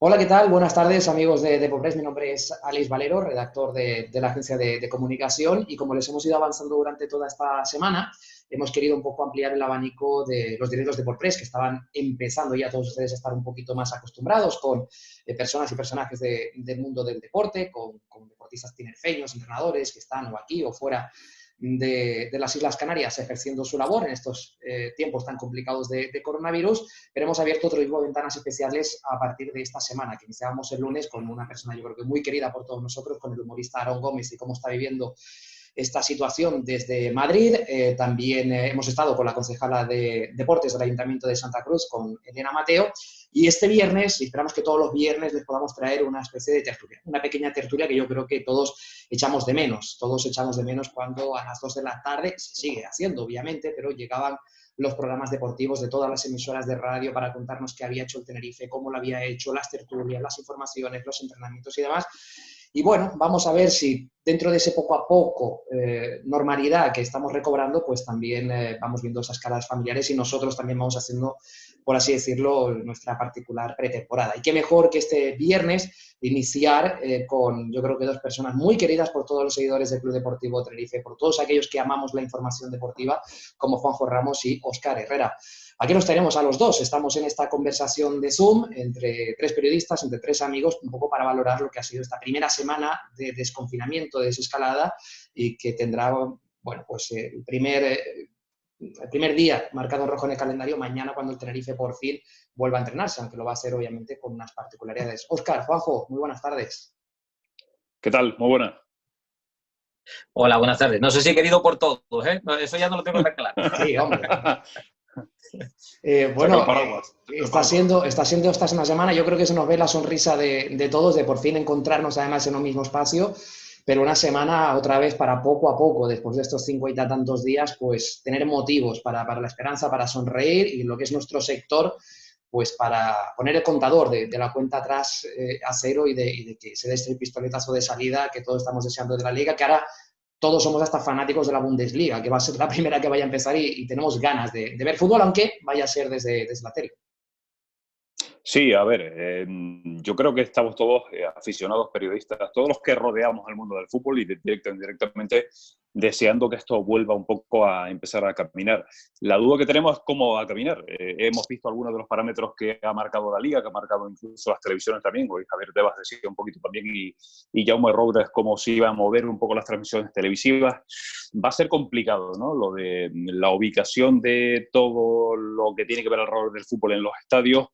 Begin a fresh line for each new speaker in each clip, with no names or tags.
Hola, ¿qué tal? Buenas tardes, amigos de Deportes. Mi nombre es Alex Valero, redactor de la agencia de comunicación, y como les hemos ido avanzando durante toda esta semana, hemos querido un poco ampliar el abanico de los directos de Deportes, que estaban empezando ya todos ustedes a estar un poquito más acostumbrados con personas y personajes del mundo del deporte, con deportistas tinerfeños, entrenadores que están o aquí o fuera de las Islas Canarias ejerciendo su labor en estos tiempos tan complicados de coronavirus, pero hemos abierto otro tipo de ventanas especiales a partir de esta semana, que iniciábamos el lunes con una persona yo creo que muy querida por todos nosotros, con el humorista Aarón Gómez y cómo está viviendo esta situación desde Madrid. También hemos estado con la concejala de Deportes del Ayuntamiento de Santa Cruz, con Elena Mateo, y este viernes, y esperamos que todos los viernes les podamos traer una especie de tertulia, una pequeña tertulia que yo creo que todos echamos de menos cuando a las 2 de la tarde, se sigue haciendo obviamente, pero llegaban los programas deportivos de todas las emisoras de radio para contarnos qué había hecho el Tenerife, cómo lo había hecho, las tertulias, las informaciones, los entrenamientos y demás. Y bueno, vamos a ver si dentro de ese poco a poco normalidad que estamos recobrando, pues también vamos viendo esas caras familiares y nosotros también vamos haciendo, por así decirlo, nuestra particular pretemporada. Y qué mejor que este viernes iniciar con, yo creo que dos personas muy queridas por todos los seguidores del Club Deportivo Tenerife, por todos aquellos que amamos la información deportiva, como Juanjo Ramos y Óscar Herrera. Aquí nos tenemos a los dos, estamos en esta conversación de Zoom entre tres periodistas, entre tres amigos, un poco para valorar lo que ha sido esta primera semana de desconfinamiento, de desescalada, y que tendrá, bueno, pues el primer día marcado en rojo en el calendario mañana, cuando el Tenerife por fin vuelva a entrenarse, aunque lo va a hacer obviamente con unas particularidades. Óscar, Juanjo, muy buenas tardes.
¿Qué tal? Muy buena.
Hola, buenas tardes. No sé si he querido por todos, ¿eh? Eso ya no lo tengo tan claro.
Sí, hombre. Bueno, está siendo esta una semana, yo creo que se nos ve la sonrisa de todos, de por fin encontrarnos además en un mismo espacio, pero una semana otra vez para poco a poco, después de estos 50 y tantos días, pues tener motivos para la esperanza, para sonreír, y lo que es nuestro sector, pues para poner el contador de la cuenta atrás a cero, y de que se dé este pistoletazo de salida que todos estamos deseando de la Liga, que ahora todos somos hasta fanáticos de la Bundesliga, que va a ser la primera que vaya a empezar, y tenemos ganas de ver fútbol, aunque vaya a ser desde la tele.
Sí, a ver, yo creo que estamos todos aficionados, periodistas, todos los que rodeamos al mundo del fútbol y directo e indirectamente deseando que esto vuelva un poco a empezar a caminar. La duda que tenemos es cómo va a caminar. Hemos visto algunos de los parámetros que ha marcado la Liga, que ha marcado incluso las televisiones también. Hoy Javier Tebas decía un poquito también, y Jaume Roures, cómo se iba a mover un poco las transmisiones televisivas. Va a ser complicado, ¿no? Lo de la ubicación de todo lo que tiene que ver alrededor del fútbol en los estadios,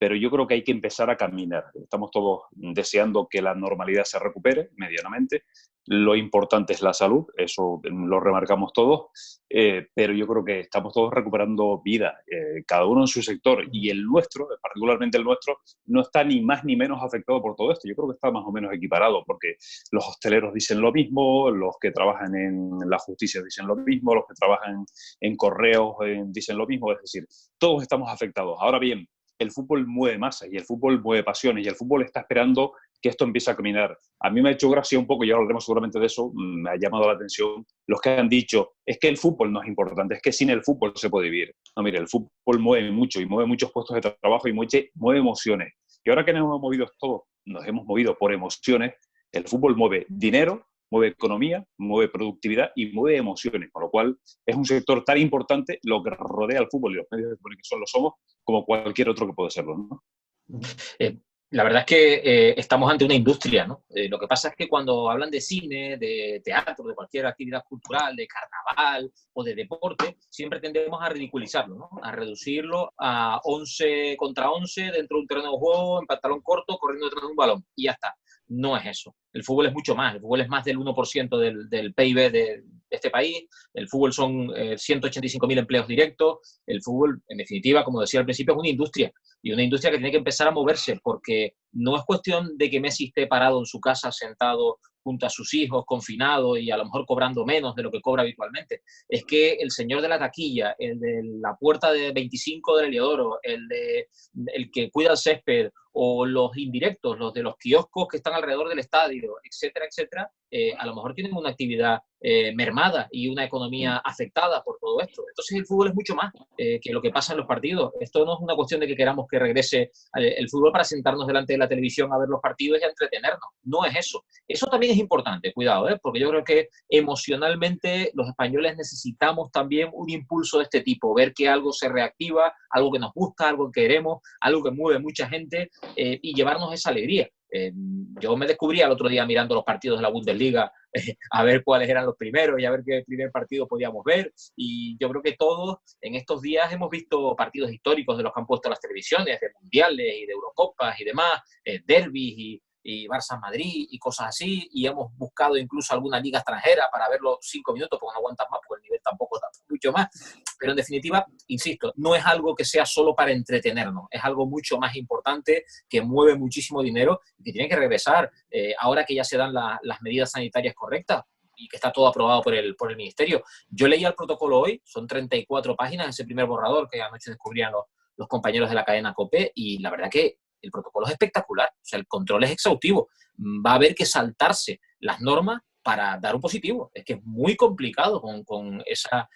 pero yo creo que hay que empezar a caminar. Estamos todos deseando que la normalidad se recupere medianamente. Lo importante es la salud, eso lo remarcamos todos, pero yo creo que estamos todos recuperando vida, cada uno en su sector, y el nuestro, particularmente el nuestro, no está ni más ni menos afectado por todo esto. Yo creo que está más o menos equiparado, porque los hosteleros dicen lo mismo, los que trabajan en la justicia dicen lo mismo, los que trabajan en correos dicen lo mismo, es decir, todos estamos afectados. Ahora bien, el fútbol mueve masas y el fútbol mueve pasiones, y el fútbol está esperando que esto empiece a caminar. A mí me ha hecho gracia un poco, y ahora hablaremos seguramente de eso, me ha llamado la atención los que han dicho, es que el fútbol no es importante, es que sin el fútbol se puede vivir. No, mire, el fútbol mueve mucho, y mueve muchos puestos de trabajo, y mueve emociones. Y ahora que nos hemos movido todos, nos hemos movido por emociones, el fútbol mueve dinero, mueve economía, mueve productividad y mueve emociones, con lo cual es un sector tan importante lo que rodea al fútbol y los medios de comunicación lo somos, como cualquier otro que puede serlo, ¿no?
La verdad es que estamos ante una industria, ¿no? Lo que pasa es que cuando hablan de cine, de teatro, de cualquier actividad cultural, de carnaval o de deporte, siempre tendemos a ridiculizarlo, ¿no? A reducirlo a 11 contra 11 dentro de un terreno de juego, en pantalón corto, corriendo detrás de un balón, y ya está. No es eso. El fútbol es mucho más. El fútbol es más del 1% del PIB de este país. El fútbol son 185.000 empleos directos. El fútbol, en definitiva, como decía al principio, es una industria. Y una industria que tiene que empezar a moverse, porque no es cuestión de que Messi esté parado en su casa, sentado junto a sus hijos, confinado y a lo mejor cobrando menos de lo que cobra habitualmente. Es que el señor de la taquilla, el de la puerta de 25 del Heliodoro, el que cuida el césped, o los indirectos, los de los kioscos que están alrededor del estadio, etcétera, etcétera, a lo mejor tienen una actividad mermada y una economía afectada por todo esto. Entonces el fútbol es mucho más que lo que pasa en los partidos. Esto no es una cuestión de que queramos que regrese el fútbol para sentarnos delante de la televisión a ver los partidos y a entretenernos. No es eso. Eso también es importante, cuidado, porque yo creo que emocionalmente los españoles necesitamos también un impulso de este tipo, ver que algo se reactiva, algo que nos gusta, algo que queremos, algo que mueve mucha gente, y llevarnos esa alegría. Yo me descubrí el otro día mirando los partidos de la Bundesliga a ver cuáles eran los primeros y a ver qué primer partido podíamos ver, y yo creo que todos en estos días hemos visto partidos históricos de los que han puesto las televisiones, de mundiales y de Eurocopas y demás, derbis y Barça-Madrid y cosas así, y hemos buscado incluso alguna liga extranjera para verlo 5 minutos porque no aguantas más, porque el nivel tampoco da mucho más. Pero en definitiva, insisto, no es algo que sea solo para entretenernos, es algo mucho más importante, que mueve muchísimo dinero y que tiene que regresar ahora que ya se dan las medidas sanitarias correctas y que está todo aprobado por el Ministerio. Yo leí el protocolo hoy, son 34 páginas, ese primer borrador que anoche descubrían los compañeros de la cadena COPE, y la verdad que el protocolo es espectacular, o sea, el control es exhaustivo. Va a haber que saltarse las normas para dar un positivo. Es que es muy complicado con esa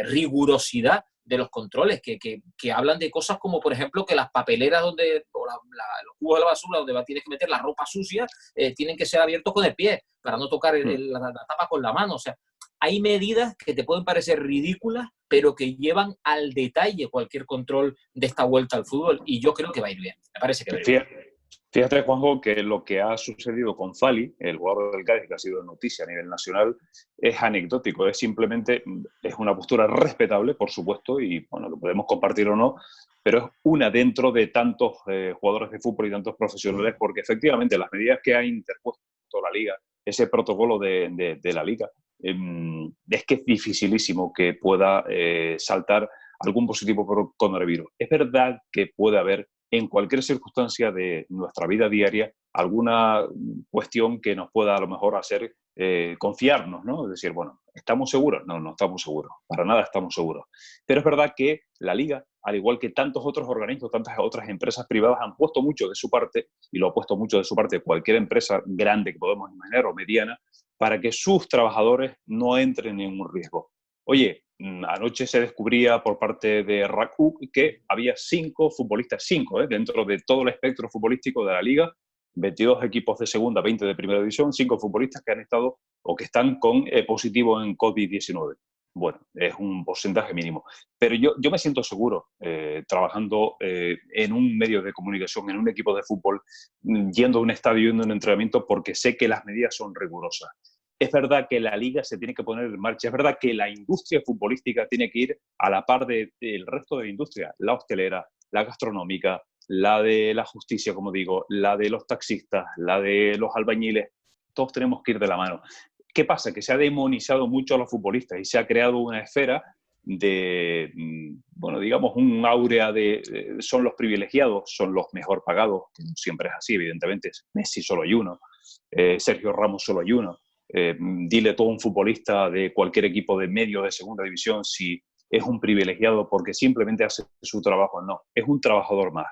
rigurosidad de los controles, que hablan de cosas como, por ejemplo, que las papeleras o los cubos de la basura donde tienes que meter la ropa sucia tienen que ser abiertos con el pie para no tocar la tapa con la mano. O sea, hay medidas que te pueden parecer ridículas, pero que llevan al detalle cualquier control de esta vuelta al fútbol, y yo creo que va a ir bien. Me parece que va a ir bien.
Fíjate, Juanjo, que lo que ha sucedido con Fali, el jugador del Cádiz, que ha sido noticia a nivel nacional, es anecdótico. Es simplemente, es una postura respetable, por supuesto, y bueno, lo podemos compartir o no, pero es una dentro de tantos jugadores de fútbol y tantos profesionales, porque efectivamente las medidas que ha interpuesto la Liga, ese protocolo de la Liga, es que es dificilísimo que pueda saltar algún positivo por coronavirus. Es verdad que puede haber en cualquier circunstancia de nuestra vida diaria alguna cuestión que nos pueda a lo mejor hacer confiarnos, ¿no? Es decir, bueno, ¿estamos seguros? No, no estamos seguros, para nada estamos seguros. Pero es verdad que la Liga, al igual que tantos otros organismos, tantas otras empresas privadas, han puesto mucho de su parte, y lo ha puesto mucho de su parte cualquier empresa grande que podemos imaginar o mediana, para que sus trabajadores no entren en un riesgo. Oye, anoche se descubría por parte de RACU que había 5 futbolistas, 5, dentro de todo el espectro futbolístico de la Liga, 22 equipos de segunda, 20 de primera división, 5 futbolistas que han estado o que están con positivo en COVID-19. Bueno, es un porcentaje mínimo. Pero yo me siento seguro trabajando en un medio de comunicación, en un equipo de fútbol, yendo a un estadio, yendo a un entrenamiento, porque sé que las medidas son rigurosas. Es verdad que la Liga se tiene que poner en marcha, es verdad que la industria futbolística tiene que ir a la par del resto de la industria, la hostelera, la gastronómica, la de la justicia, como digo, la de los taxistas, la de los albañiles. Todos tenemos que ir de la mano. ¿Qué pasa? Que se ha demonizado mucho a los futbolistas y se ha creado una esfera de, bueno, digamos, un áurea de son los privilegiados, son los mejor pagados, que no siempre es así, evidentemente. Messi solo hay uno, Sergio Ramos solo hay uno. Dile todo un futbolista de cualquier equipo de medio de segunda división si es un privilegiado porque simplemente hace su trabajo. No, es un trabajador más.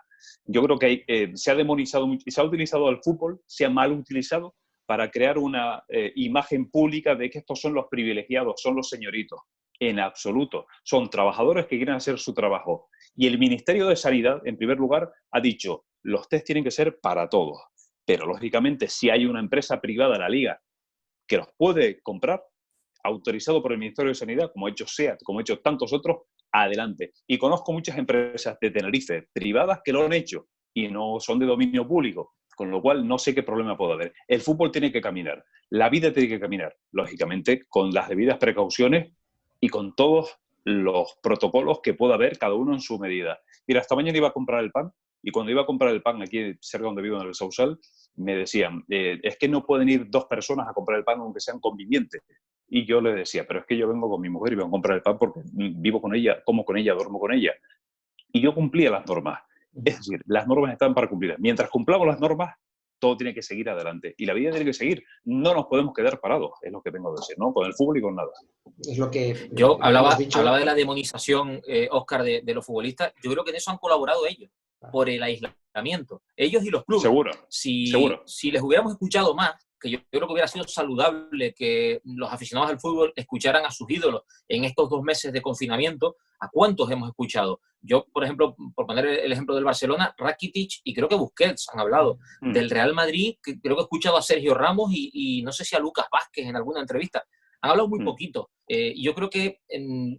Yo creo que se ha demonizado mucho y se ha utilizado el fútbol, se ha mal utilizado para crear una imagen pública de que estos son los privilegiados, son los señoritos. En absoluto, son trabajadores que quieren hacer su trabajo. Y el Ministerio de Sanidad, en primer lugar, ha dicho, los test tienen que ser para todos. Pero, lógicamente, si hay una empresa privada, la Liga, que los puede comprar, autorizado por el Ministerio de Sanidad, como ha hecho SEAT, como ha hecho tantos otros, adelante. Y conozco muchas empresas de Tenerife privadas que lo han hecho y no son de dominio público, con lo cual no sé qué problema puede haber. El fútbol tiene que caminar, la vida tiene que caminar, lógicamente con las debidas precauciones y con todos los protocolos que pueda haber, cada uno en su medida. Mira, esta mañana iba a comprar el pan, y cuando iba a comprar el pan aquí cerca donde vivo, en el Sausal, me decían, es que no pueden ir 2 personas a comprar el pan aunque sean convivientes. Y yo le decía, pero es que yo vengo con mi mujer y vengo a comprar el pan porque vivo con ella, como con ella, duermo con ella. Y yo cumplía las normas. Es decir, las normas están para cumplir. Mientras cumplamos las normas, todo tiene que seguir adelante. Y la vida tiene que seguir. No nos podemos quedar parados, es lo que tengo que decir, ¿no? Con el fútbol y con nada.
Es lo que
Yo
hemos dicho.
hablaba de la demonización, Óscar, de los futbolistas. Yo creo que en eso han colaborado ellos, por el aislamiento. Ellos y los clubes.
Seguro,
seguro. Si les hubiéramos escuchado más, que yo creo que hubiera sido saludable que los aficionados al fútbol escucharan a sus ídolos en estos 2 meses de confinamiento. ¿A cuántos hemos escuchado? Yo, por ejemplo, por poner el ejemplo del Barcelona, Rakitic y creo que Busquets han hablado. Del Real Madrid, que creo que he escuchado a Sergio Ramos y no sé si a Lucas Vázquez en alguna entrevista. Han hablado muy poquito. Yo creo que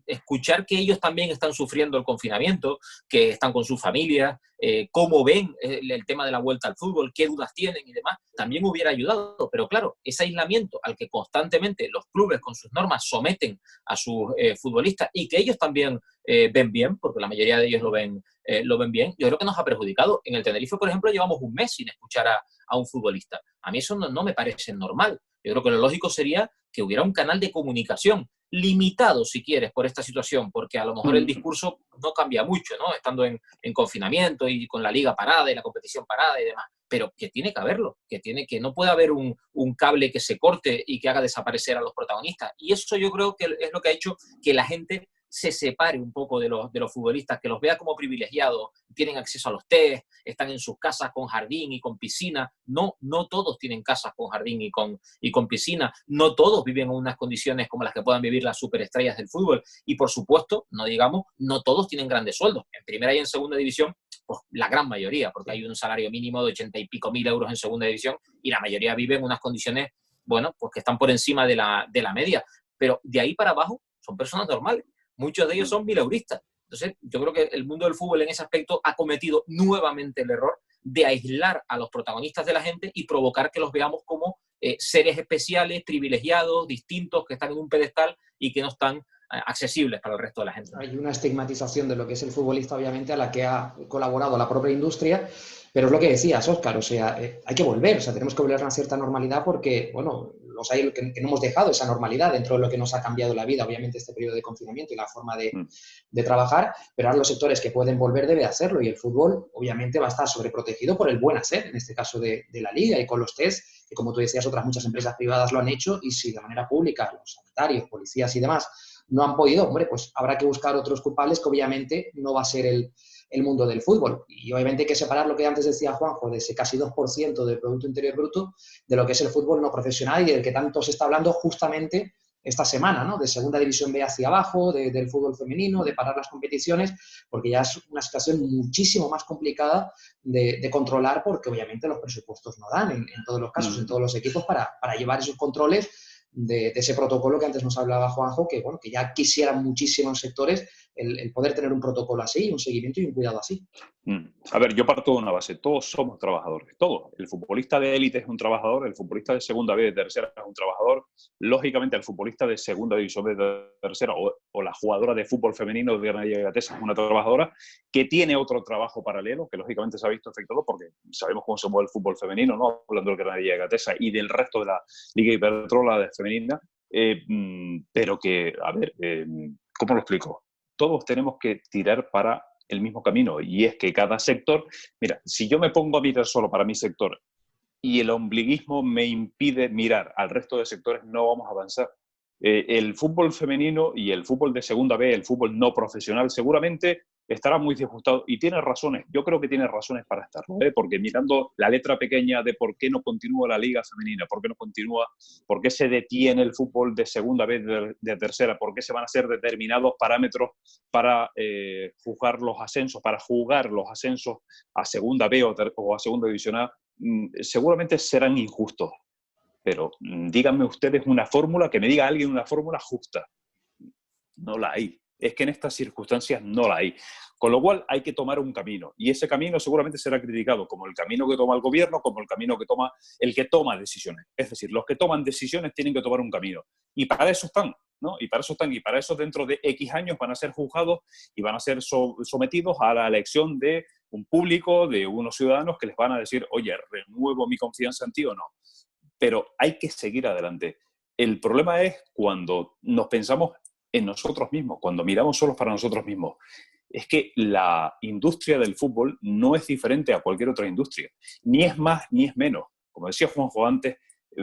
escuchar que ellos también están sufriendo el confinamiento, que están con sus familias, cómo ven el tema de la vuelta al fútbol, qué dudas tienen y demás, también hubiera ayudado. Pero claro, ese aislamiento al que constantemente los clubes con sus normas someten a sus futbolistas y que ellos también ven bien, porque la mayoría de ellos lo ven bien, yo creo que nos ha perjudicado. En el Tenerife, por ejemplo, llevamos 1 mes sin escuchar a un futbolista. A mí eso no me parece normal. Yo creo que lo lógico sería que hubiera un canal de comunicación limitado, si quieres, por esta situación, porque a lo mejor el discurso no cambia mucho, ¿no? Estando en confinamiento y con la liga parada y la competición parada y demás, pero que tiene que haberlo, que no puede haber un cable que se corte y que haga desaparecer a los protagonistas. Y eso yo creo que es lo que ha hecho que la gente se separe un poco de los futbolistas, que los vea como privilegiados, tienen acceso a los test, están en sus casas con jardín y con piscina. No todos tienen casas con jardín y con piscina, no todos viven en unas condiciones como las que puedan vivir las superestrellas del fútbol, y por supuesto, no todos tienen grandes sueldos. En primera y en segunda división, pues la gran mayoría, porque hay un salario mínimo de 80 y pico mil euros en segunda división, y la mayoría vive en unas condiciones, bueno, pues que están por encima de la media, pero de ahí para abajo son personas normales. Muchos de ellos son mileuristas. Entonces, yo creo que el mundo del fútbol en ese aspecto ha cometido nuevamente el error de aislar a los protagonistas de la gente y provocar que los veamos como seres especiales, privilegiados, distintos, que están en un pedestal y que no están accesibles para el resto de la gente.
Hay una estigmatización de lo que es el futbolista, obviamente, a la que ha colaborado la propia industria, pero es lo que decías, Óscar, o sea, hay que volver, o sea, tenemos que volver a una cierta normalidad porque, bueno, los hay que no hemos dejado esa normalidad dentro de lo que nos ha cambiado la vida, obviamente, este periodo de confinamiento y la forma de trabajar, pero ahora los sectores que pueden volver debe hacerlo, y el fútbol, obviamente, va a estar sobreprotegido por el buen hacer, en este caso de la Liga, y con los test, que como tú decías, otras muchas empresas privadas lo han hecho, y si de manera pública, los sanitarios, policías y demás, no han podido, hombre, pues habrá que buscar otros culpables, que obviamente no va a ser el mundo del fútbol. Y obviamente hay que separar lo que antes decía Juanjo, de ese casi 2% del Producto Interior Bruto, de lo que es el fútbol no profesional y del que tanto se está hablando justamente esta semana, ¿no? De segunda división B hacia abajo, del fútbol femenino, de parar las competiciones, porque ya es una situación muchísimo más complicada de controlar, porque obviamente los presupuestos no dan en todos los casos, en todos los equipos, para llevar esos controles de ese protocolo que antes nos hablaba Juanjo, que bueno, que ya quisieran muchísimos sectores el poder tener un protocolo así, un seguimiento y un cuidado así.
A ver, yo parto de una base, todos somos trabajadores, todos. El futbolista de élite es un trabajador, el futbolista de segunda B, de tercera es un trabajador, lógicamente el futbolista de segunda división B, de tercera, o la jugadora de fútbol femenino de Granadilla y Gatesa es una trabajadora que tiene otro trabajo paralelo, que lógicamente se ha visto afectado porque sabemos cómo se mueve el fútbol femenino, ¿no? Hablando del Granadilla y Gatesa y del resto de la Liga Iberdrola de femenina, pero que, a ver, ¿cómo lo explico? Todos tenemos que tirar para el mismo camino, y es que cada sector, mira, si yo me pongo a mirar solo para mi sector y el ombliguismo me impide mirar al resto de sectores, no vamos a avanzar. El fútbol femenino y el fútbol de segunda B, el fútbol no profesional, seguramente estará muy disgustado, y tiene razones, yo creo que tiene razones para estarlo, porque mirando la letra pequeña de por qué no continúa la liga femenina, por qué no continúa, por qué se detiene el fútbol de segunda B, de tercera, por qué se van a hacer determinados parámetros para jugar los ascensos a segunda B o a segunda división A, seguramente serán injustos. Pero díganme ustedes una fórmula, que me diga alguien una fórmula justa. No la hay. Es que en estas circunstancias no la hay. Con lo cual hay que tomar un camino. Y ese camino seguramente será criticado como el camino que toma el gobierno, como el camino que toma el que toma decisiones. Es decir, los que toman decisiones tienen que tomar un camino. Y para eso están, ¿no? Y para eso dentro de X años van a ser juzgados y van a ser sometidos a la elección de un público, de unos ciudadanos que les van a decir, oye, ¿renuevo mi confianza en ti o no? Pero hay que seguir adelante. El problema es cuando nos pensamos en nosotros mismos, cuando miramos solos para nosotros mismos. es que la industria del fútbol no es diferente a cualquier otra industria. Ni es más ni es menos. Como decía Juanjo antes,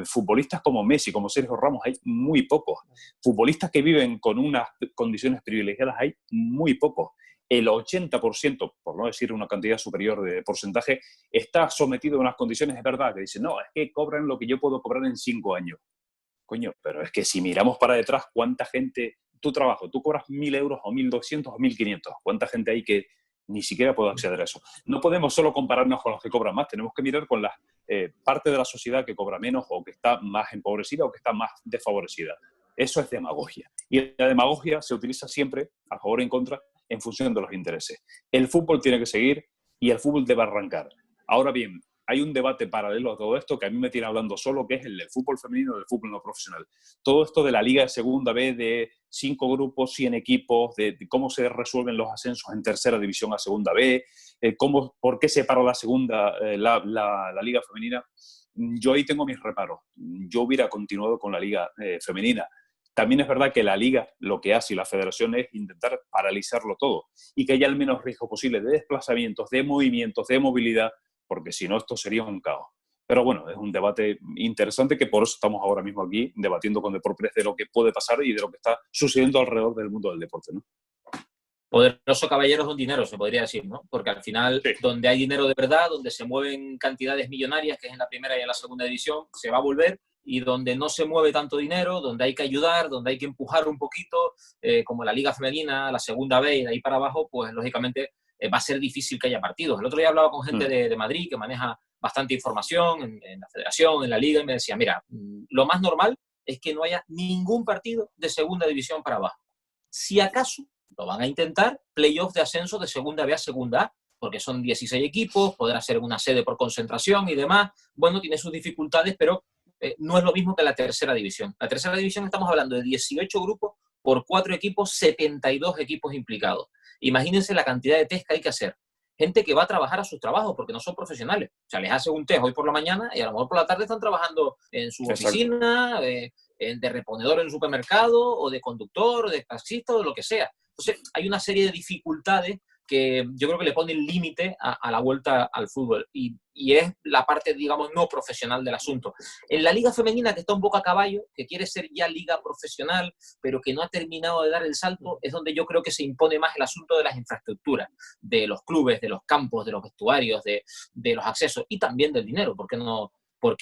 futbolistas como Messi, como Sergio Ramos, hay muy pocos. Futbolistas que viven con unas condiciones privilegiadas hay muy pocos. El 80%, por no decir una cantidad superior de porcentaje, está sometido a unas condiciones de verdad, que dicen, no, es que cobran lo que yo puedo cobrar en 5 años. Coño, pero es que si miramos para detrás, ¿cuánta gente, tu trabajo, tú cobras 1.000 euros o 1.200 o 1.500? ¿Cuánta gente hay que ni siquiera puede acceder a eso? No podemos solo compararnos con los que cobran más, tenemos que mirar con la parte de la sociedad que cobra menos o que está más empobrecida o que está más desfavorecida. Eso es demagogia. Y la demagogia se utiliza siempre a favor y en contra en función de los intereses. El fútbol tiene que seguir y el fútbol debe arrancar. Ahora bien, hay un debate paralelo a todo esto que a mí me tiene hablando solo, que es el del fútbol femenino y del fútbol no profesional. Todo esto de la Liga de Segunda B, de 5 grupos, 100 equipos, de cómo se resuelven los ascensos en tercera división a Segunda B, por qué separa la segunda, la Liga femenina. Yo ahí tengo mis reparos. Yo hubiera continuado con la Liga femenina. También es verdad que la Liga lo que hace y la Federación es intentar paralizarlo todo y que haya el menos riesgo posible de desplazamientos, de movimientos, de movilidad, porque si no esto sería un caos. Pero bueno, es un debate interesante que por eso estamos ahora mismo aquí debatiendo con Deportes de lo que puede pasar y de lo que está sucediendo alrededor del mundo del deporte, ¿no?
Poderoso caballero es un dinero, se podría decir, ¿no? Porque al final,
Sí.
donde hay dinero de verdad, donde se mueven cantidades millonarias, que es en la primera y en la segunda división, se va a volver, y donde no se mueve tanto dinero, donde hay que ayudar, donde hay que empujar un poquito, como la Liga Femenina, la segunda B y de ahí para abajo, pues lógicamente va a ser difícil que haya partidos. El otro día hablaba con gente de Madrid que maneja bastante información en la federación, en la liga, y me decía, mira, lo más normal es que no haya ningún partido de segunda división para abajo. Si acaso lo van a intentar, playoff de ascenso de segunda B a segunda A, porque son 16 equipos, podrá ser una sede por concentración y demás. Bueno, tiene sus dificultades, pero no es lo mismo que la tercera división. La tercera división estamos hablando de 18 grupos por 4 equipos, 72 equipos implicados. Imagínense la cantidad de test que hay que hacer. Gente que va a trabajar a sus trabajos porque no son profesionales. O sea, les hace un test hoy por la mañana y a lo mejor por la tarde están trabajando en su oficina, de reponedor en un supermercado, o de conductor, o de taxista, o de lo que sea. Entonces, hay una serie de dificultades que yo creo que le ponen límite a la vuelta al fútbol y es la parte, digamos, no profesional del asunto. En la liga femenina, que está un poco a caballo, que quiere ser ya liga profesional, pero que no ha terminado de dar el salto, es donde yo creo que se impone más el asunto de las infraestructuras, de los clubes, de los campos, de los vestuarios, de los accesos y también del dinero, ¿por qué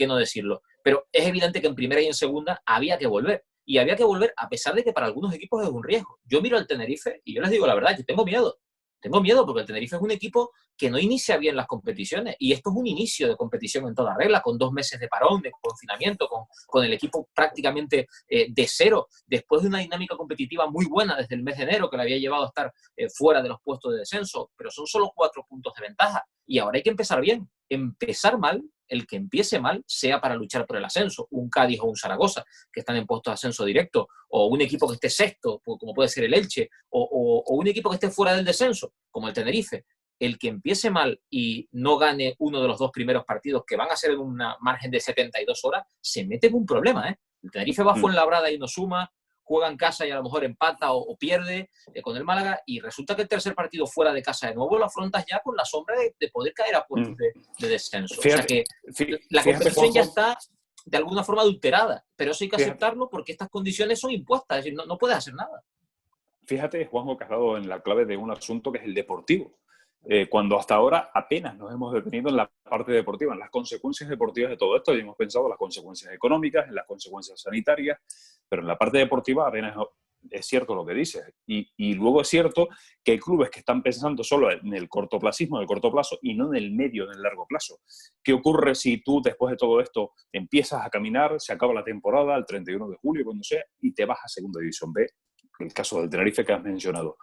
no decirlo? Pero es evidente que en primera y en segunda había que volver. Y había que volver a pesar de que para algunos equipos es un riesgo. Yo miro al Tenerife y yo les digo la verdad, yo tengo miedo. Tengo miedo porque el Tenerife es un equipo que no inicia bien las competiciones y esto es un inicio de competición en toda regla, con 2 meses de parón, de confinamiento, con el equipo prácticamente de cero, después de una dinámica competitiva muy buena desde el mes de enero que le había llevado a estar fuera de los puestos de descenso, pero son solo 4 puntos de ventaja y ahora hay que empezar bien. Empezar mal, el que empiece mal, sea para luchar por el ascenso, un Cádiz o un Zaragoza, que están en puestos de ascenso directo, o un equipo que esté sexto, como puede ser el Elche, o un equipo que esté fuera del descenso, como el Tenerife. El que empiece mal y no gane uno de los 2 primeros partidos, que van a ser en un margen de 72 horas, se mete en un problema, ¿eh? El Tenerife va a Fuenlabrada y no suma, juega en casa y a lo mejor empata o pierde con el Málaga y resulta que el tercer partido fuera de casa de nuevo lo afrontas ya con la sombra de poder caer a puestos de descenso. Fíjate, o sea que la competición ya está de alguna forma adulterada, pero eso hay que aceptarlo porque estas condiciones son impuestas, es decir, no puedes hacer nada.
Fíjate, Juanjo, que has dado en la clave de un asunto que es el deportivo. Cuando hasta ahora apenas nos hemos detenido en la parte deportiva, en las consecuencias deportivas de todo esto, y hemos pensado en las consecuencias económicas, en las consecuencias sanitarias, pero en la parte deportiva apenas es cierto lo que dices. Y luego es cierto que hay clubes que están pensando solo en el cortoplacismo, en el corto plazo, y no en el medio, en el largo plazo. ¿Qué ocurre si tú, después de todo esto, empiezas a caminar, se acaba la temporada, el 31 de julio, cuando sea, y te vas a Segunda División B? El caso del Tenerife que has mencionado.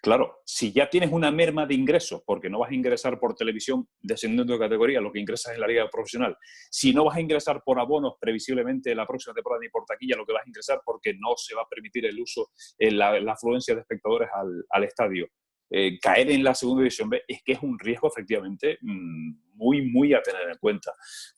Claro, si ya tienes una merma de ingresos, porque no vas a ingresar por televisión descendiendo de categoría, lo que ingresas en la liga profesional, si no vas a ingresar por abonos previsiblemente la próxima temporada ni por taquilla, lo que vas a ingresar porque no se va a permitir el uso, la afluencia de espectadores al estadio, caer en la Segunda División B es que es un riesgo efectivamente muy, muy a tener en cuenta.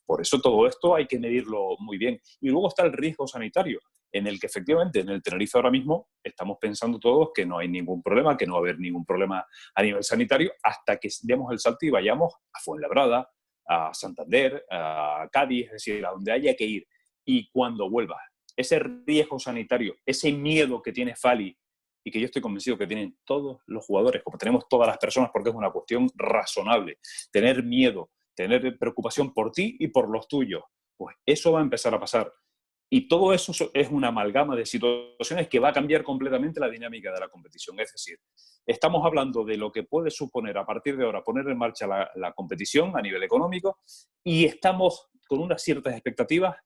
Por eso todo esto hay que medirlo muy bien. Y luego está el riesgo sanitario. en el que efectivamente en el Tenerife ahora mismo estamos pensando todos que no hay ningún problema, que no va a haber ningún problema a nivel sanitario hasta que demos el salto y vayamos a Fuenlabrada, a Santander, a Cádiz, es decir, a donde haya que ir. Y cuando vuelva, ese riesgo sanitario, ese miedo que tiene Fali y que yo estoy convencido que tienen todos los jugadores, como tenemos todas las personas, porque es una cuestión razonable, tener miedo, tener preocupación por ti y por los tuyos, pues eso va a empezar a pasar. Y todo eso es una amalgama de situaciones que va a cambiar completamente la dinámica de la competición. Es decir, estamos hablando de lo que puede suponer a partir de ahora poner en marcha la competición a nivel económico y estamos con unas ciertas expectativas,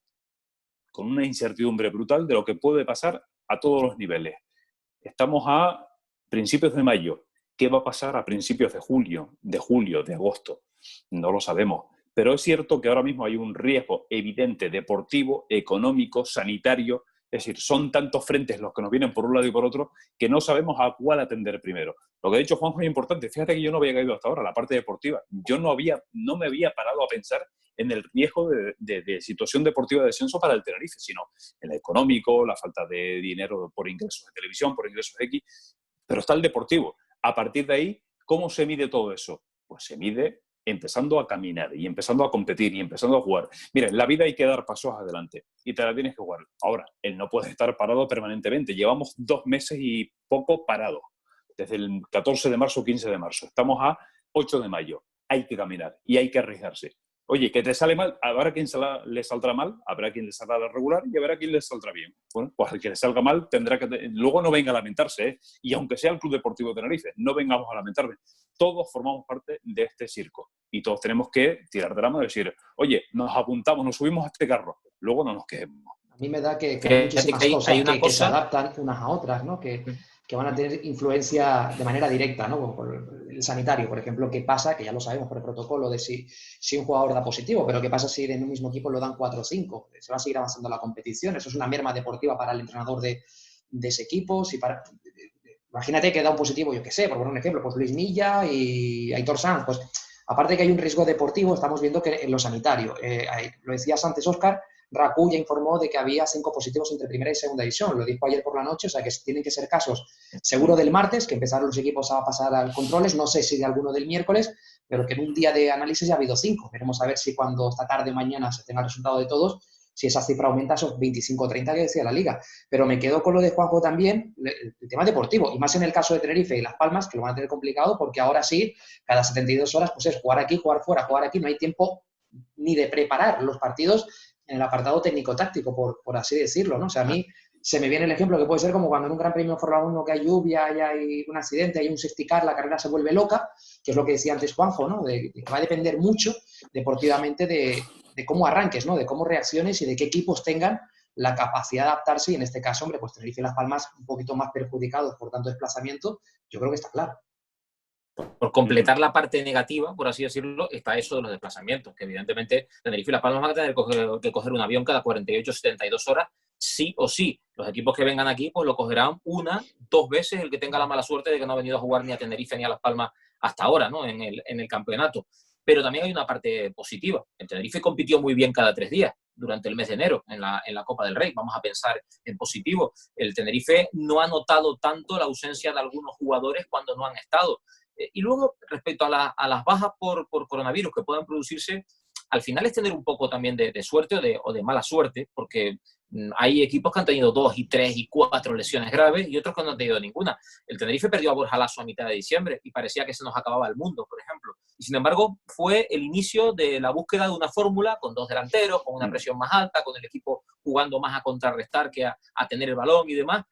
con una incertidumbre brutal de lo que puede pasar a todos los niveles. Estamos a principios de mayo. ¿Qué va a pasar a principios de julio, de agosto? No lo sabemos. Pero es cierto que ahora mismo hay un riesgo evidente deportivo, económico, sanitario. Es decir, son tantos frentes los que nos vienen por un lado y por otro que no sabemos a cuál atender primero. Lo que ha dicho Juanjo es importante. Fíjate que yo no había caído hasta ahora, la parte deportiva. Yo no me había parado a pensar en el riesgo de situación deportiva de descenso para el Tenerife, sino en el económico, la falta de dinero por ingresos de televisión, por ingresos de X, pero está el deportivo. A partir de ahí, ¿cómo se mide todo eso? Pues se mide empezando a caminar y empezando a competir y empezando a jugar. Mira, en la vida hay que dar pasos adelante y te la tienes que jugar. Ahora, él no puede estar parado permanentemente. Llevamos 2 meses y poco parados, desde el 14 de marzo o 15 de marzo. Estamos a 8 de mayo. Hay que caminar y hay que arriesgarse. Oye, que te sale mal, habrá quien le saldrá mal, habrá quien le saldrá regular y habrá quien le saldrá bien. Bueno, pues al que le salga mal tendrá que... Luego no venga a lamentarse, ¿eh? Y aunque sea el Club Deportivo Tenerife, no vengamos a lamentarme. Todos formamos parte de este circo y todos tenemos que tirar de la mano y decir, oye, nos apuntamos, nos subimos a este carro, luego no nos quejemos.
A mí me da que hay muchísimas cosas que se adaptan unas a otras, ¿no? Que van a tener influencia de manera directa, ¿no? Por el sanitario, por ejemplo, ¿qué pasa? Que ya lo sabemos por el protocolo de si un jugador da positivo, pero ¿qué pasa si en un mismo equipo lo dan 4 o 5? Se va a seguir avanzando la competición. Eso es una merma deportiva para el entrenador de ese equipo. Imagínate que da un positivo, yo qué sé, por poner un ejemplo, pues Luis Milla y Aitor Sanz. Pues aparte de que hay un riesgo deportivo, estamos viendo que en lo sanitario, lo decías antes, Óscar, RACU ya informó de que había 5 positivos entre primera y segunda división. Lo dijo ayer por la noche, o sea que tienen que ser casos seguro del martes, que empezaron los equipos a pasar a controles, no sé si de alguno del miércoles, pero que en un día de análisis ya ha habido 5. Veremos a ver si cuando esta tarde o mañana se tenga el resultado de todos, si esa cifra aumenta a esos 25 o 30 que decía la Liga. Pero me quedo con lo de Juanjo también, el tema deportivo, y más en el caso de Tenerife y Las Palmas, que lo van a tener complicado, porque ahora sí, cada 72 horas, pues es jugar aquí, jugar fuera, jugar aquí, no hay tiempo ni de preparar los partidos en el apartado técnico-táctico, por así decirlo, ¿no? O sea, a mí se me viene el ejemplo que puede ser como cuando en un Gran Premio de Fórmula 1 que hay lluvia, y hay un accidente, hay un safety car, la carrera se vuelve loca, que es lo que decía antes Juanjo, ¿no? De que va a depender mucho deportivamente de cómo arranques, ¿no? De cómo reacciones y de qué equipos tengan la capacidad de adaptarse, y en este caso, hombre, pues Tenerife y Las Palmas un poquito más perjudicados por tanto desplazamiento, yo creo que está claro.
Por completar la parte negativa, por así decirlo, está eso de los desplazamientos, que evidentemente Tenerife y Las Palmas van a tener que coger un avión cada 48 o 72 horas, sí o sí. Los equipos que vengan aquí pues lo cogerán 1, 2 veces el que tenga la mala suerte de que no ha venido a jugar ni a Tenerife ni a Las Palmas hasta ahora, ¿no? en el campeonato. Pero también hay una parte positiva. El Tenerife compitió muy bien cada 3 días durante el mes de enero en la Copa del Rey. Vamos a pensar en positivo. El Tenerife no ha notado tanto la ausencia de algunos jugadores cuando no han estado. Y luego, respecto a las bajas por coronavirus que puedan producirse, al final es tener un poco también de suerte o de mala suerte, porque hay equipos que han tenido 2 y 3 y 4 lesiones graves y otros que no han tenido ninguna. El Tenerife perdió a Borja Lasso a mitad de diciembre y parecía que se nos acababa el mundo, por ejemplo. Y sin embargo, fue el inicio de la búsqueda de una fórmula con 2 delanteros, con una presión más alta, con el equipo jugando más a contrarrestar que a tener el balón y demás,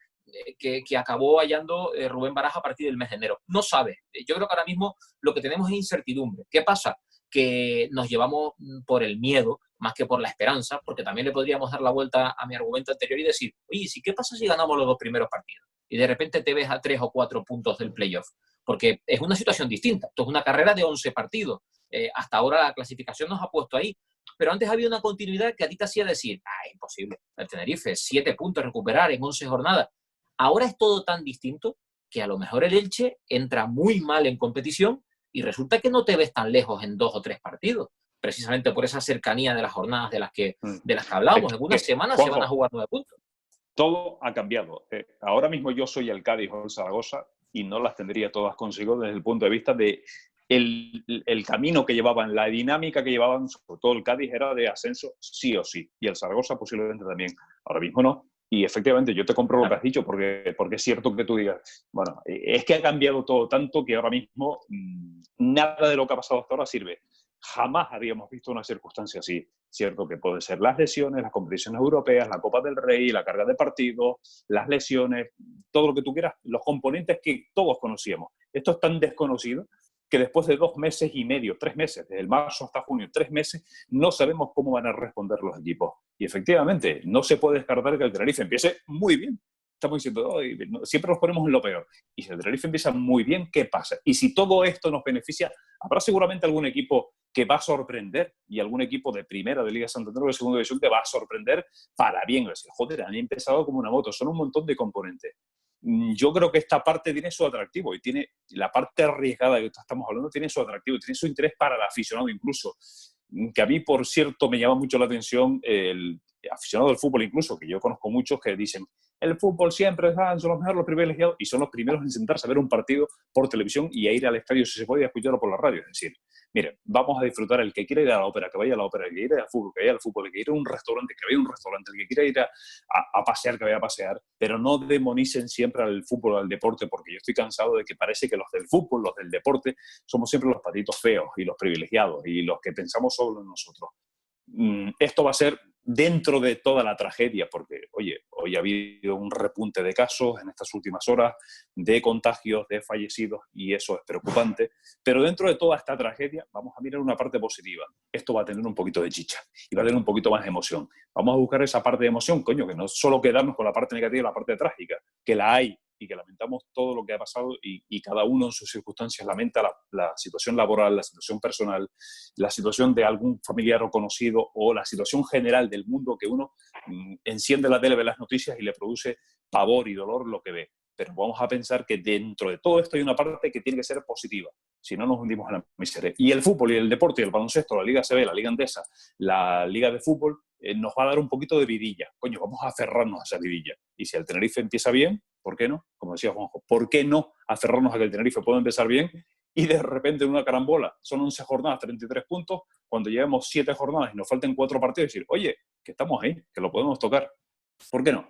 que acabó hallando Rubén Baraja a partir del mes de enero. No sabe. Yo creo que ahora mismo lo que tenemos es incertidumbre. ¿Qué pasa? Que nos llevamos por el miedo más que por la esperanza, porque también le podríamos dar la vuelta a mi argumento anterior y decir, oye, ¿sí qué pasa si ganamos los 2 primeros partidos? Y de repente te ves a 3 o 4 puntos del playoff. Porque es una situación distinta. Esto es una carrera de 11 partidos. Hasta ahora la clasificación nos ha puesto ahí. Pero antes había una continuidad que a ti te hacía decir, imposible. El Tenerife, 7 puntos recuperar en 11 jornadas. Ahora es todo tan distinto que a lo mejor el Elche entra muy mal en competición y resulta que no te ves tan lejos en 2 o 3 partidos, precisamente por esa cercanía de las jornadas de las que hablábamos. En una semana se van a jugar 9 puntos.
todo ha cambiado. Ahora mismo yo soy el Cádiz o el Zaragoza y no las tendría todas consigo desde el punto de vista de el camino que llevaban, la dinámica que llevaban, sobre todo el Cádiz, era de ascenso sí o sí, y el Zaragoza posiblemente también. Ahora mismo no. Y efectivamente, yo te compro lo que has dicho, porque es cierto que tú digas, bueno, es que ha cambiado todo tanto que ahora mismo nada de lo que ha pasado hasta ahora sirve. Jamás habíamos visto una circunstancia así. Cierto que pueden ser las lesiones, las competiciones europeas, la Copa del Rey, la carga de partidos, las lesiones, todo lo que tú quieras, los componentes que todos conocíamos. Esto es tan desconocido que después de 2 meses y medio, 3 meses, desde el marzo hasta junio, 3 meses, no sabemos cómo van a responder los equipos. Y efectivamente, no se puede descartar que el Tenerife empiece muy bien. Estamos diciendo, oh, siempre nos ponemos en lo peor. Y si el Tenerife empieza muy bien, ¿qué pasa? Y si todo esto nos beneficia, habrá seguramente algún equipo que va a sorprender y algún equipo de primera, de Liga Santander o de segunda división que va a sorprender para bien. Es decir, joder, han empezado como una moto. Son un montón de componentes. Yo creo que esta parte tiene su atractivo y tiene la parte arriesgada que estamos hablando, tiene su atractivo, tiene su interés para el aficionado incluso, que a mí, por cierto, me llama mucho la atención el aficionado del fútbol incluso, que yo conozco muchos que dicen el fútbol siempre son los mejores, los privilegiados, y son los primeros en sentarse a ver un partido por televisión y a ir al estadio si se puede, a escucharlo por la radio. Es decir, miren, vamos a disfrutar, el que quiera ir a la ópera, que vaya a la ópera, el que quiera ir al fútbol, que vaya al fútbol, el que quiera ir a un restaurante, que vaya a un restaurante, el que quiera ir a pasear, que vaya a pasear, pero no demonicen siempre al fútbol, al deporte, porque yo estoy cansado de que parece que los del fútbol, los del deporte, somos siempre los patitos feos y los privilegiados y los que pensamos solo en nosotros. Esto va a ser dentro de toda la tragedia, porque, oye, hoy ha habido un repunte de casos en estas últimas horas, de contagios, de fallecidos, y eso es preocupante, pero dentro de toda esta tragedia vamos a mirar una parte positiva. Esto va a tener un poquito de chicha y va a tener un poquito más de emoción. Vamos a buscar esa parte de emoción, coño, que no solo quedarnos con la parte negativa y la parte trágica, que la hay, y que lamentamos todo lo que ha pasado y cada uno en sus circunstancias lamenta la situación laboral, la situación personal, la situación de algún familiar o conocido o la situación general del mundo que uno enciende la tele, ve las noticias y le produce pavor y dolor lo que ve. Pero vamos a pensar que dentro de todo esto hay una parte que tiene que ser positiva, si no nos hundimos en la miseria. Y el fútbol y el deporte y el baloncesto, la Liga ACB, la Liga Endesa, la Liga de Fútbol, nos va a dar un poquito de vidilla. Coño, vamos a aferrarnos a esa vidilla. Y si el Tenerife empieza bien, ¿por qué no? Como decía Juanjo, ¿por qué no aferrarnos a que el Tenerife pueda empezar bien y de repente en una carambola son 11 jornadas, 33 puntos, cuando llevemos 7 jornadas y nos falten 4 partidos, decir, oye, que estamos ahí, que lo podemos tocar? ¿Por qué no?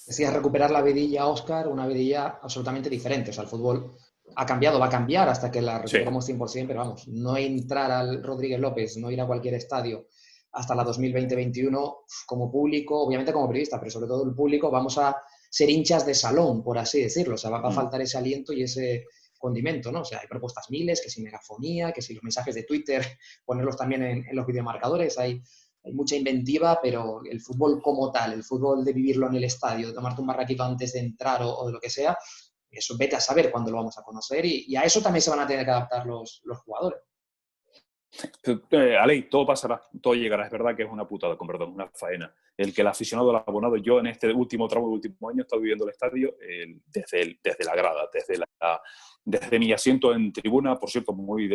Decías recuperar la vidilla, Óscar, una vidilla absolutamente diferente. O sea, el fútbol ha cambiado, va a cambiar hasta que la recuperemos 100%, pero vamos, no entrar al Rodríguez López, no ir a cualquier estadio hasta la 2020-21 como público, obviamente como periodista, pero sobre todo el público, vamos a ser hinchas de salón, por así decirlo. O sea, va a faltar ese aliento y ese condimento, ¿no? O sea, hay propuestas miles, que si megafonía, que si los mensajes de Twitter, ponerlos también en los videomarcadores, hay mucha inventiva, pero el fútbol como tal, el fútbol de vivirlo en el estadio, de tomarte un barraquito antes de entrar o de lo que sea, eso vete a saber cuándo lo vamos a conocer y a eso también se van a tener que adaptar los jugadores.
Ale, todo pasará, todo llegará. Es verdad que es una putada, con perdón, una faena. El que el aficionado al abonado, yo en este último tramo del último año he estado viviendo el estadio desde la grada, desde mi asiento en tribuna, por cierto, muy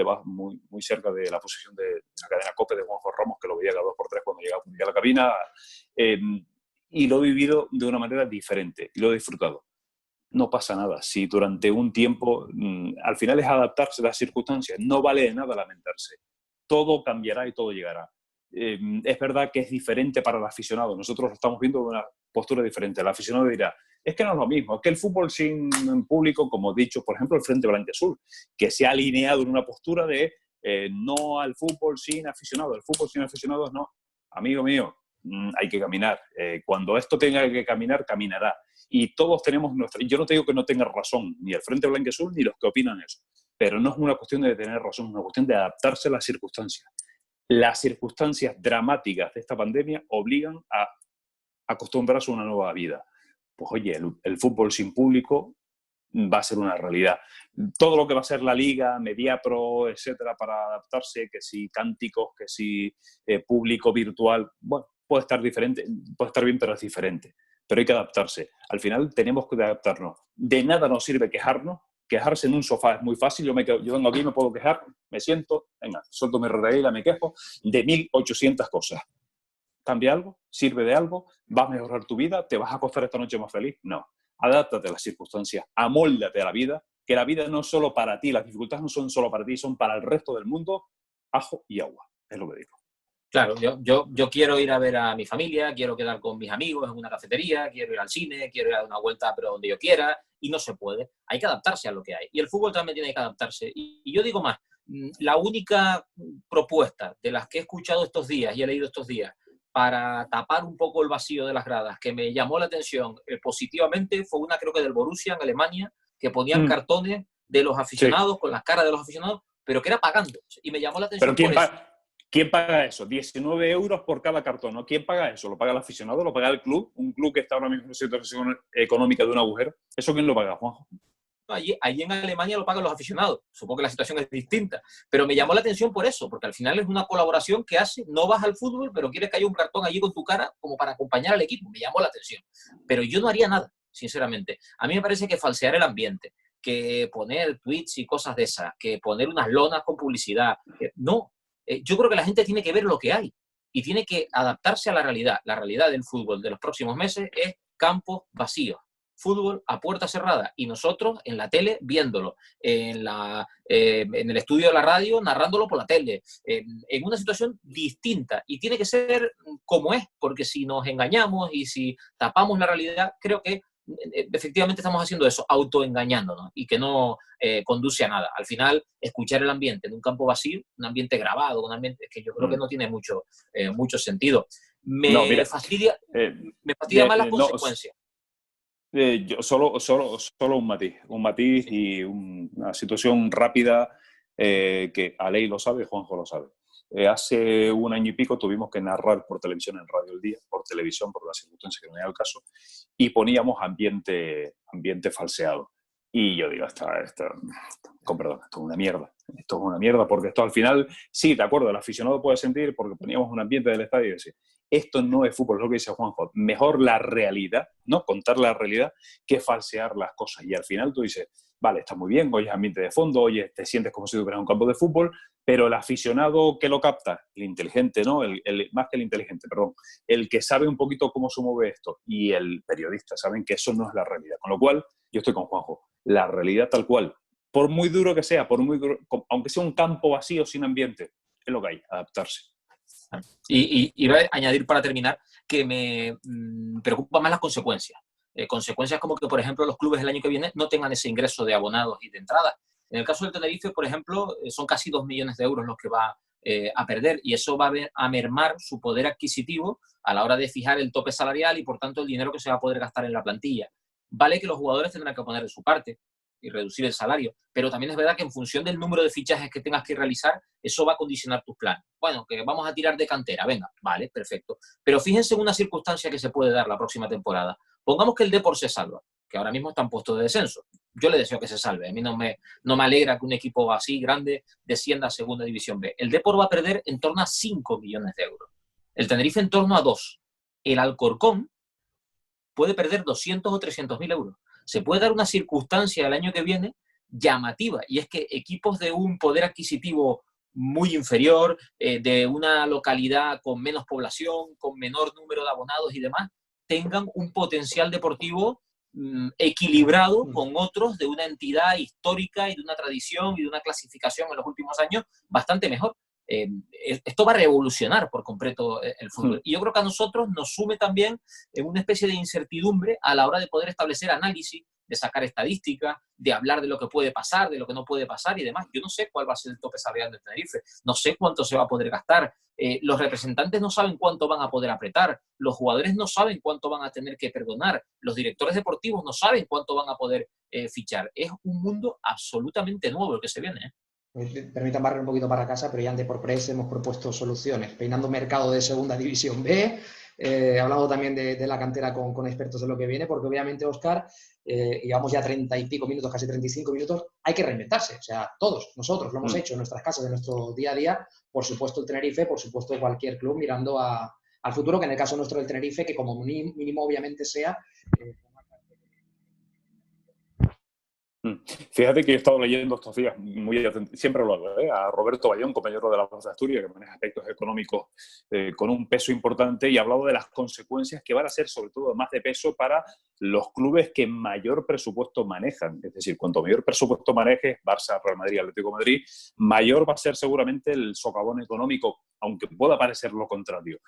cerca de la posición de la cadena COPE de Juanjo Ramos, que lo veía cada 2x3 cuando llegaba a la cabina, y lo he vivido de una manera diferente y lo he disfrutado. No pasa nada. Si durante un tiempo, al final es adaptarse a las circunstancias, no vale de nada lamentarse. Todo cambiará y todo llegará. Es verdad que es diferente para el aficionado. Nosotros lo estamos viendo de una postura diferente. El aficionado dirá, es que no es lo mismo, es que el fútbol sin público, como he dicho, por ejemplo, el Frente Blanquiazul, que se ha alineado en una postura de no al fútbol sin aficionados. El fútbol sin aficionados no. Amigo mío, hay que caminar. Cuando esto tenga que caminar, caminará. Y todos tenemos nuestra... Yo no te digo que no tenga razón, ni el Frente Blanquiazul, ni los que opinan eso. Pero no es una cuestión de tener razón, es una cuestión de adaptarse a las circunstancias. Las circunstancias dramáticas de esta pandemia obligan a acostumbrarse a una nueva vida. Pues oye, el fútbol sin público va a ser una realidad. Todo lo que va a ser la Liga, Mediapro, etcétera, para adaptarse, que si cánticos, que si público virtual, bueno, puede estar diferente, puede estar bien, pero es diferente. Pero hay que adaptarse. Al final tenemos que adaptarnos. De nada nos sirve quejarnos. Quejarse en un sofá es muy fácil. Yo vengo aquí, me puedo quejar, me siento, venga, suelto mi regla, me quejo de 1800 cosas. ¿Cambia algo? ¿Sirve de algo? ¿Va a mejorar tu vida? ¿Te vas a acostar esta noche más feliz? No. Adáptate a las circunstancias, amóldate a la vida, que la vida no es solo para ti, las dificultades no son solo para ti, son para el resto del mundo. Ajo y agua, es lo que digo.
Claro, yo quiero ir a ver a mi familia, quiero quedar con mis amigos en una cafetería, quiero ir al cine, quiero ir a dar una vuelta, pero donde yo quiera, y no se puede. Hay que adaptarse a lo que hay. Y el fútbol también tiene que adaptarse. Y yo digo más, la única propuesta de las que he escuchado estos días y he leído estos días para tapar un poco el vacío de las gradas, que me llamó la atención positivamente, fue una, creo que del Borussia en Alemania, que ponían cartones de los aficionados, con las caras de los aficionados, pero que era pagando. Y me llamó la atención
¿Pero
por eso.
¿Quién paga eso? 19 euros por cada cartón, ¿no? ¿Quién paga eso? ¿Lo paga el aficionado? ¿Lo paga el club? ¿Un club que está ahora mismo en una situación económica de un agujero? ¿Eso quién lo paga, Juanjo?
Allí en Alemania lo pagan los aficionados. Supongo que la situación es distinta. Pero me llamó la atención por eso, porque al final es una colaboración que hace, no vas al fútbol, pero quieres que haya un cartón allí con tu cara como para acompañar al equipo. Me llamó la atención. Pero yo no haría nada, sinceramente. A mí me parece que falsear el ambiente, que poner tweets y cosas de esas, que poner unas lonas con publicidad, no. Yo creo que la gente tiene que ver lo que hay y tiene que adaptarse a la realidad. La realidad del fútbol de los próximos meses es campos vacíos. Fútbol a puerta cerrada y nosotros en la tele viéndolo, en el estudio de la radio narrándolo por la tele, en una situación distinta y tiene que ser como es, porque si nos engañamos y si tapamos la realidad, creo que efectivamente estamos haciendo eso, autoengañándonos y que no conduce a nada. Al final, escuchar el ambiente en un campo vacío, un ambiente grabado, un ambiente que yo creo que no tiene mucho sentido. Me fastidia más las consecuencias.
Yo solo un matiz y una situación rápida que Alei lo sabe, Juanjo lo sabe. Hace un año y pico tuvimos que narrar por televisión en Radio El Día, por televisión, por las circunstancias que no era el caso, y poníamos ambiente falseado. Y yo digo, con perdón, esto es una mierda. Esto es una mierda porque esto al final, sí, de acuerdo, el aficionado puede sentir porque poníamos un ambiente del estadio y decir, esto no es fútbol, es lo que dice Juanjo. Mejor la realidad, ¿no? Contar la realidad que falsear las cosas. Y al final tú dices, vale, está muy bien, oyes ambiente de fondo, oye, te sientes como si estuvieras en un campo de fútbol, pero el aficionado que lo capta, el inteligente, ¿no? Más que el inteligente, perdón, el que sabe un poquito cómo se mueve esto y el periodista saben que eso no es la realidad. Con lo cual, yo estoy con Juanjo. La realidad tal cual, por muy duro que sea, aunque sea un campo vacío sin ambiente, es lo que hay, adaptarse.
Y voy a añadir para terminar que me preocupa más las consecuencias. Consecuencias como que, por ejemplo, los clubes el año que viene no tengan ese ingreso de abonados y de entradas. En el caso del Tenerife, por ejemplo, son casi 2 millones de euros los que va a perder y eso va a mermar su poder adquisitivo a la hora de fijar el tope salarial y, por tanto, el dinero que se va a poder gastar en la plantilla. Vale que los jugadores tendrán que poner de su parte y reducir el salario, pero también es verdad que en función del número de fichajes que tengas que realizar, eso va a condicionar tus planes. Bueno, que vamos a tirar de cantera, venga, vale, perfecto. Pero fíjense en una circunstancia que se puede dar la próxima temporada. Pongamos que el Depor se salva, que ahora mismo está en puesto de descenso. Yo le deseo que se salve. A mí no me alegra que un equipo así grande descienda a Segunda División B. El Depor va a perder en torno a 5 millones de euros. El Tenerife en torno a 2. El Alcorcón puede perder 200 o 300 mil euros. Se puede dar una circunstancia el año que viene llamativa, y es que equipos de un poder adquisitivo muy inferior, de una localidad con menos población, con menor número de abonados y demás, tengan un potencial deportivo equilibrado con otros de una entidad histórica y de una tradición y de una clasificación en los últimos años bastante mejor. Esto va a revolucionar por completo el fútbol. Y yo creo que a nosotros nos sume también una especie de incertidumbre a la hora de poder establecer análisis, de sacar estadísticas, de hablar de lo que puede pasar, de lo que no puede pasar y demás. Yo no sé cuál va a ser el tope salarial del Tenerife, no sé cuánto se va a poder gastar. Los representantes no saben cuánto van a poder apretar, los jugadores no saben cuánto van a tener que perdonar, los directores deportivos no saben cuánto van a poder fichar. Es un mundo absolutamente nuevo el que se viene, ¿eh?
Permitan barrer un poquito para casa, pero ya en Deporpress hemos propuesto soluciones, peinando mercado de Segunda División B, hablando también de la cantera con expertos de lo que viene, porque obviamente, Óscar, llevamos ya 30 y pico minutos, casi 35 minutos, hay que reinventarse, o sea, todos, nosotros lo hemos hecho en nuestras casas, en nuestro día a día, por supuesto el Tenerife, por supuesto cualquier club mirando al futuro, que en el caso nuestro del Tenerife, que como mínimo obviamente sea...
Fíjate que he estado leyendo estos días, siempre lo hago, a Roberto Bayón, compañero de la Voz de Asturias, que maneja aspectos económicos con un peso importante, y ha hablado de las consecuencias que van a ser, sobre todo, más de peso para los clubes que mayor presupuesto manejan. Es decir, cuanto mayor presupuesto manejes, Barça, Real Madrid, Atlético de Madrid, mayor va a ser seguramente el socavón económico, aunque pueda parecer lo contrario.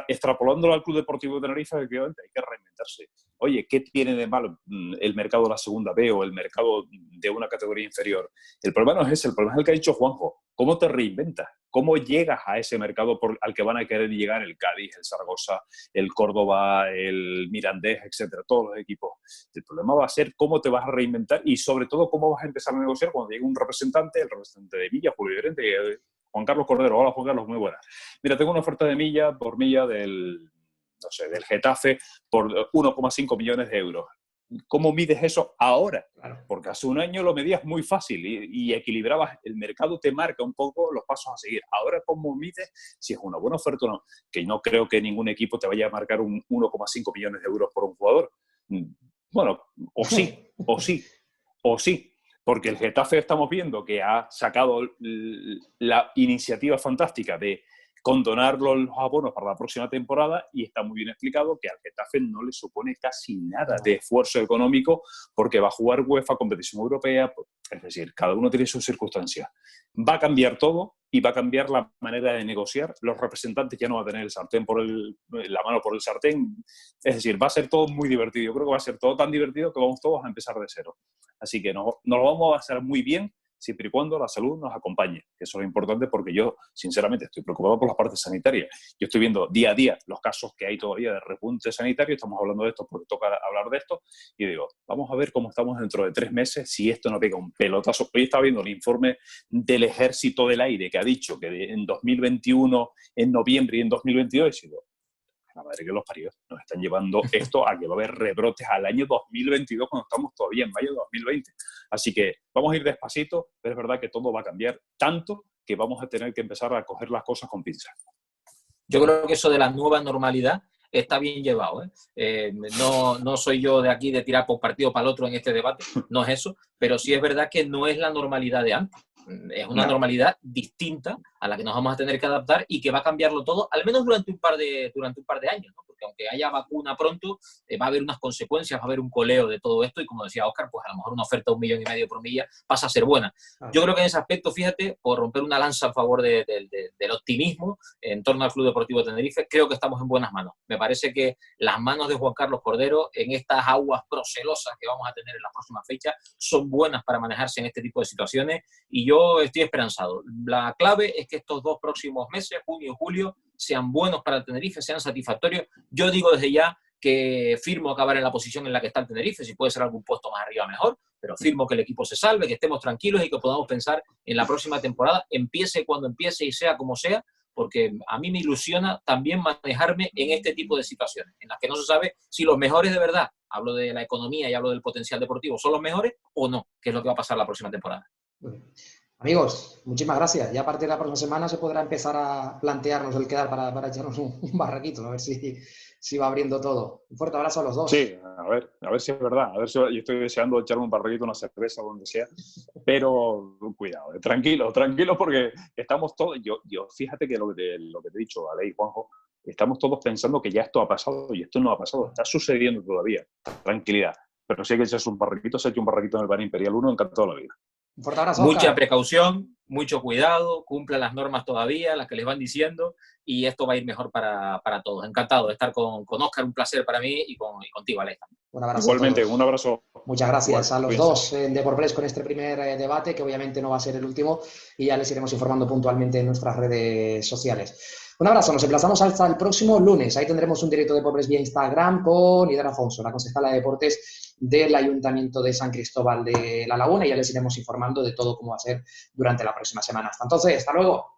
Extrapolándolo al Club Deportivo de Tenerife, efectivamente, hay que reinventarse. Oye, ¿qué tiene de malo el mercado de la segunda B o el mercado de una categoría inferior? El problema no es ese, el problema es el que ha dicho Juanjo. ¿Cómo te reinventas? ¿Cómo llegas a ese mercado al que van a querer llegar el Cádiz, el Zaragoza, el Córdoba, el Mirandés, etcétera, todos los equipos? El problema va a ser cómo te vas a reinventar y, sobre todo, cómo vas a empezar a negociar cuando llegue un representante, el representante de Milla, Julio Llorente, Juan Carlos Cordero. Hola, Juan Carlos, muy buena. Mira, tengo una oferta de Milla por Milla del Getafe por 1,5 millones de euros. ¿Cómo mides eso ahora?
Claro.
Porque hace un año lo medías muy fácil y equilibrabas, el mercado te marca un poco los pasos a seguir. Ahora, ¿cómo mides si es una buena oferta o no? Que no creo que ningún equipo te vaya a marcar un 1,5 millones de euros por un jugador. Bueno, o sí. Porque el Getafe estamos viendo que ha sacado la iniciativa fantástica de condonar los abonos para la próxima temporada, y está muy bien explicado que al Getafe no le supone casi nada de esfuerzo económico porque va a jugar UEFA, competición europea, es decir, cada uno tiene sus circunstancias. Va a cambiar todo y va a cambiar la manera de negociar. Los representantes ya no van a tener el sartén la mano por el sartén. Es decir, va a ser todo muy divertido. Yo creo que va a ser todo tan divertido que vamos todos a empezar de cero. Así que nos lo vamos a hacer muy bien, siempre y cuando la salud nos acompañe, que eso es lo importante, porque yo, sinceramente, estoy preocupado por la parte sanitaria. Yo estoy viendo día a día los casos que hay todavía de repunte sanitario, estamos hablando de esto porque toca hablar de esto, y digo, vamos a ver cómo estamos dentro de 3 meses, si esto no pega un pelotazo. Hoy estaba viendo el informe del Ejército del Aire, que ha dicho que en 2021, en noviembre y en 2022, y digo, la madre que los parió, nos están llevando esto a que va a haber rebrotes al año 2022 cuando estamos todavía en mayo de 2020. Así que vamos a ir despacito, pero es verdad que todo va a cambiar tanto que vamos a tener que empezar a coger las cosas con pinzas.
Yo creo que eso de la nueva normalidad está bien llevado, ¿eh? No soy yo de aquí de tirar por partido para el otro en este debate, no es eso, pero sí es verdad que no es la normalidad de antes. Es una normalidad distinta a la que nos vamos a tener que adaptar y que va a cambiarlo todo, al menos durante un par de años, ¿no? Porque aunque haya vacuna pronto, va a haber unas consecuencias, va a haber un coleo de todo esto y, como decía Óscar, pues a lo mejor una oferta de 1,5 millones por Milla pasa a ser buena. Yo creo que en ese aspecto, fíjate, por romper una lanza a favor del optimismo en torno al Club Deportivo Tenerife, creo que estamos en buenas manos. Me parece que las manos de Juan Carlos Cordero en estas aguas procelosas que vamos a tener en la próxima fecha son buenas para manejarse en este tipo de situaciones, y yo estoy esperanzado. La clave es que estos 2 próximos meses, junio y julio, sean buenos para el Tenerife, sean satisfactorios. Yo digo desde ya que firmo acabar en la posición en la que está el Tenerife, si puede ser algún puesto más arriba mejor, pero firmo que el equipo se salve, que estemos tranquilos y que podamos pensar en la próxima temporada, empiece cuando empiece y sea como sea, porque a mí me ilusiona también manejarme en este tipo de situaciones, en las que no se sabe si los mejores de verdad, hablo de la economía y hablo del potencial deportivo, son los mejores o no, que es lo que va a pasar la próxima temporada.
Amigos, muchísimas gracias. Ya a partir de la próxima semana se podrá empezar a plantearnos el quedar para echarnos un barraquito, a ver si va abriendo todo. Un fuerte abrazo a los dos.
Sí, a ver si es verdad. A ver si yo estoy deseando echarme un barraquito, una cerveza, donde sea. Pero cuidado, tranquilo, porque estamos todos. Yo fíjate que lo que te he dicho, Ale y Juanjo, estamos todos pensando que ya esto ha pasado y esto no ha pasado. Está sucediendo todavía. Tranquilidad. Pero si hay que echarse un barraquito, se echa un barraquito en el Bar Imperial 1 encantado de la vida.
Un fuerte abrazo,
mucha
Óscar.
Precaución, mucho cuidado, cumplan las normas todavía, las que les van diciendo, y esto va a ir mejor para todos. Encantado de estar con Óscar, un placer para mí y contigo, Alex.
Un abrazo.
Igualmente, un abrazo.
Muchas gracias a los
cuídense.
dos en Deportes con este primer debate, que obviamente no va a ser el último, y ya les iremos informando puntualmente en nuestras redes sociales. Un abrazo, nos emplazamos hasta el próximo lunes. Ahí tendremos un directo de Deportes vía Instagram con Ida Afonso, la concejala de Deportes del Ayuntamiento de San Cristóbal de la Laguna, y ya les iremos informando de todo cómo va a ser durante la próxima semana. Hasta entonces, hasta luego.